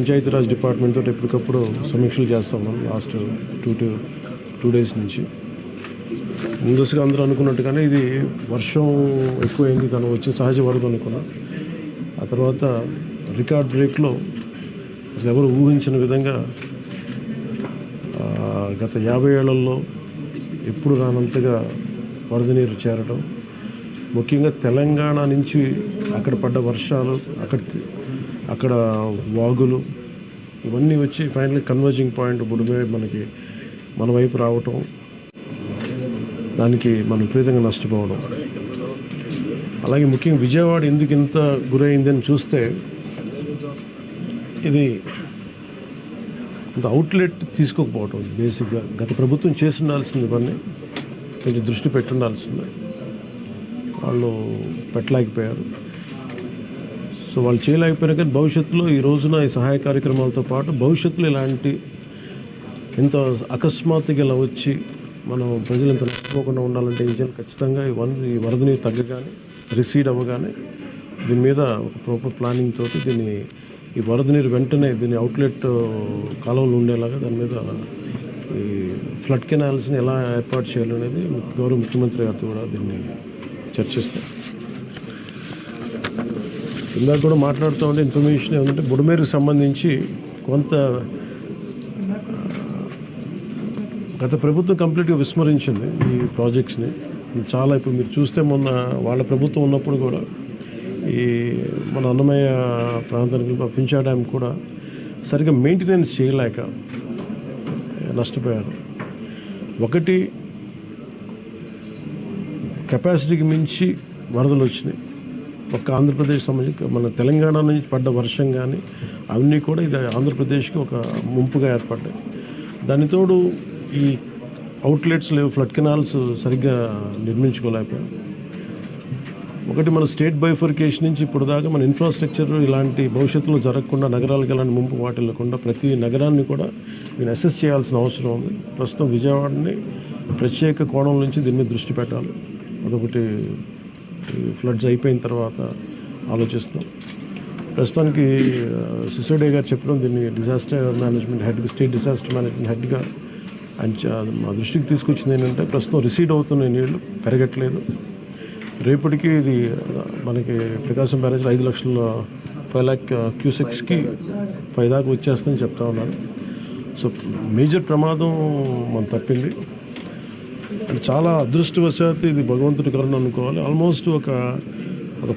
Panchayati Raj department తోటి ఎప్పటికప్పుడు సమీక్షలు చేస్తాం మనం లాస్ట్ టూ డేస్ నుంచి. ముందస్తుగా అందరూ అనుకున్నట్టుగానే ఇది వర్షం ఎక్కువైంది, తను వచ్చే సహజ వరద అనుకున్నాం. ఆ తర్వాత రికార్డ్ బ్రేక్లో అసలు ఎవరు ఊహించిన విధంగా గత 50 ఏళ్లలో ఎప్పుడు రానంతగా వరద నీరు చేరడం, ముఖ్యంగా తెలంగాణ నుంచి అక్కడ పడ్డ వర్షాలు, అక్కడ వాగులు ఇవన్నీ వచ్చి ఫైనల్లీ కన్వర్జింగ్ పాయింట్ బుడిమేరు మన వైపు రావటం, దానికి మనం విపరీతంగా నష్టపోవడం. అలాగే ముఖ్యంగా విజయవాడ ఎందుకు ఇంత గురైందని చూస్తే, ఇది ఇంత అవుట్లెట్ తీసుకోకపోవటం. బేసిక్గా గత ప్రభుత్వం చేసి ఉండాల్సింది, ఇవన్నీ కొంచెం దృష్టి పెట్టుండాల్సింది, వాళ్ళు పెట్టలేకపోయారు. సో వాళ్ళు చేయలేకపోయినా కానీ భవిష్యత్తులో ఈ రోజున ఈ సహాయ కార్యక్రమాలతో పాటు భవిష్యత్తులో ఇలాంటి ఇంత అకస్మాత్తుగా ఇలా వచ్చి మనం ప్రజలు ఇంత నష్టపోకుండా ఉండాలంటే ఏం చేయాలి? ఖచ్చితంగా ఈ వరద నీరు తగ్గగానే, రిసీడ్ అవ్వగానే దీని మీద ఒక ప్రాపర్ ప్లానింగ్ తోటి ఈ వరద నీరు వెంటనే దీని అవుట్లెట్ కాలువలు ఉండేలాగా దాని మీద ఈ ఫ్లడ్ కెనాల్స్ని ఎలా ఏర్పాటు చేయాలనేది గౌరవ ముఖ్యమంత్రి గారితో కూడా దీన్ని చర్చిస్తారు. ఇందాక కూడా మాట్లాడుతూ ఉంటే ఇన్ఫర్మేషన్ ఏమంటే బుడమేరుకు సంబంధించి కొంత గత ప్రభుత్వం కంప్లీట్గా విస్మరించింది ఈ ప్రాజెక్ట్స్ని. చాలా ఇప్పుడు మీరు చూస్తే మొన్న వాళ్ళ ప్రభుత్వం ఉన్నప్పుడు కూడా ఈ మన అన్నమయ్య ప్రాంతానికి పింఛా డ్యామ్ కూడా సరిగ్గా మెయింటెనెన్స్ చేయలేక నష్టపోయారు. ఒకటి, కెపాసిటీకి మించి వరదలు వచ్చినాయి. ఒక ఆంధ్రప్రదేశ్ సంబంధించి మన తెలంగాణ నుంచి పడ్డ వర్షం కానీ అవన్నీ కూడా ఇది ఆంధ్రప్రదేశ్కి ఒక ముంపుగా ఏర్పడ్డాయి. దానితోడు ఈ అవుట్లెట్స్ లేవు, ఫ్లడ్ కెనాల్స్ సరిగ్గా నిర్మించుకోలేకపోయాం. ఒకటి, మన స్టేట్ బైఫర్కేషన్ నుంచి ఇప్పుడు దాకా మన ఇన్ఫ్రాస్ట్రక్చర్ ఇలాంటి భవిష్యత్తులో జరగకుండా, నగరాలకు ఎలాంటి ముంపు వాటిల్లకుండా ప్రతి నగరాన్ని కూడా నేను అసెస్ చేయాల్సిన అవసరం ఉంది. ప్రస్తుతం విజయవాడని ప్రత్యేక కోణం నుంచి దీని మీద దృష్టి పెట్టాలి. అదొకటి ఫ్లడ్స్ అయిపోయిన తర్వాత ఆలోచిస్తున్నాం. ప్రస్తుతానికి సిసోడియా గారు చెప్పడం, దీన్ని డిజాస్టర్ మేనేజ్మెంట్ హెడ్గా, స్టేట్ డిజాస్టర్ మేనేజ్మెంట్ హెడ్గా ఆయన మా దృష్టికి తీసుకొచ్చింది ఏంటంటే, ప్రస్తుతం రిసీడ్ అవుతున్న నీళ్లు పెరగట్లేదు. రేపటికి ఇది మనకి ప్రకాశం బ్యారేజ్లో 5 lakh క్యూసెక్స్కి 5 దాకా వచ్చేస్తుందని చెప్తా ఉన్నారు. సో మేజర్ ప్రమాదం మనం తప్పింది. అంటే చాలా అదృష్టవశాత్తు ఇది భగవంతుడి కరుణ అనుకోవాలి. ఆల్మోస్ట్ ఒక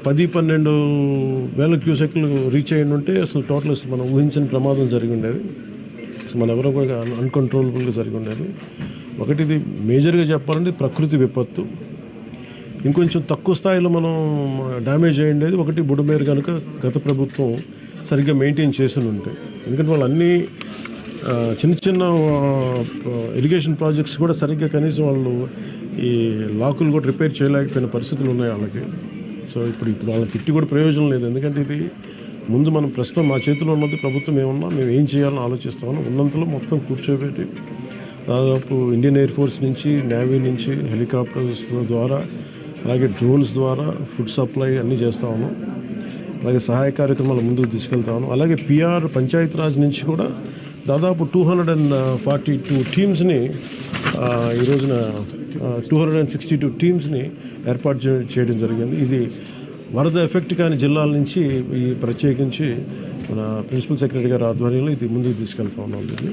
10-12 వేల క్యూసెక్లు రీచ్ అయ్యి ఉంటే అసలు టోటల్ అసలు మనం ఊహించిన ప్రమాదం జరిగి ఉండేది. అసలు మనం ఎవరో కూడా అన్కంట్రోలబుల్గా జరిగి ఉండేది. ఒకటి, ఇది మేజర్గా చెప్పాలంటే ప్రకృతి విపత్తు. ఇంకొంచెం తక్కువ స్థాయిలో మనం డ్యామేజ్ అయ్యిండేది ఒకటి, బుడమేరు కనుక గత ప్రభుత్వం సరిగ్గా మెయింటైన్ చేసి ఉంటాయి. ఎందుకంటే వాళ్ళు అన్నీ చిన్న ఇరిగేషన్ ప్రాజెక్ట్స్ కూడా సరిగ్గా కనీసం వాళ్ళు ఈ లాకులు కూడా రిపేర్ చేయలేకపోయిన పరిస్థితులు ఉన్నాయి వాళ్ళకి. సో ఇప్పుడు వాళ్ళని తిట్టి కూడా ప్రయోజనం లేదు. ఎందుకంటే ఇది ముందు మనం ప్రస్తుతం మా చేతిలో ఉన్నది ప్రభుత్వం ఏమన్నా మేము ఏం చేయాలని ఆలోచిస్తామని ఉన్నంతలో మొత్తం కూర్చోబెట్టి దాదాపు ఇండియన్ ఎయిర్ ఫోర్స్ నుంచి, నేవీ నుంచి, హెలికాప్టర్స్ ద్వారా, అలాగే డ్రోన్స్ ద్వారా ఫుడ్ సప్లై అన్నీ చేస్తూ ఉన్నాం. అలాగే సహాయ కార్యక్రమాలు ముందుకు తీసుకెళ్తా ఉన్నాం. అలాగే పిఆర్ పంచాయతీరాజ్ నుంచి కూడా దాదాపు 242 టీమ్స్ని ఈ రోజున 262 టీమ్స్ని ఏర్పాటు చేయడం జరిగింది. ఇది వరద ఎఫెక్ట్ కాని జిల్లాల నుంచి ఈ ప్రత్యేకించి మన ప్రిన్సిపల్ సెక్రటరీ గారి ఆధ్వర్యంలో ఇది ముందుకు తీసుకెళ్తా ఉన్నాం. దీన్ని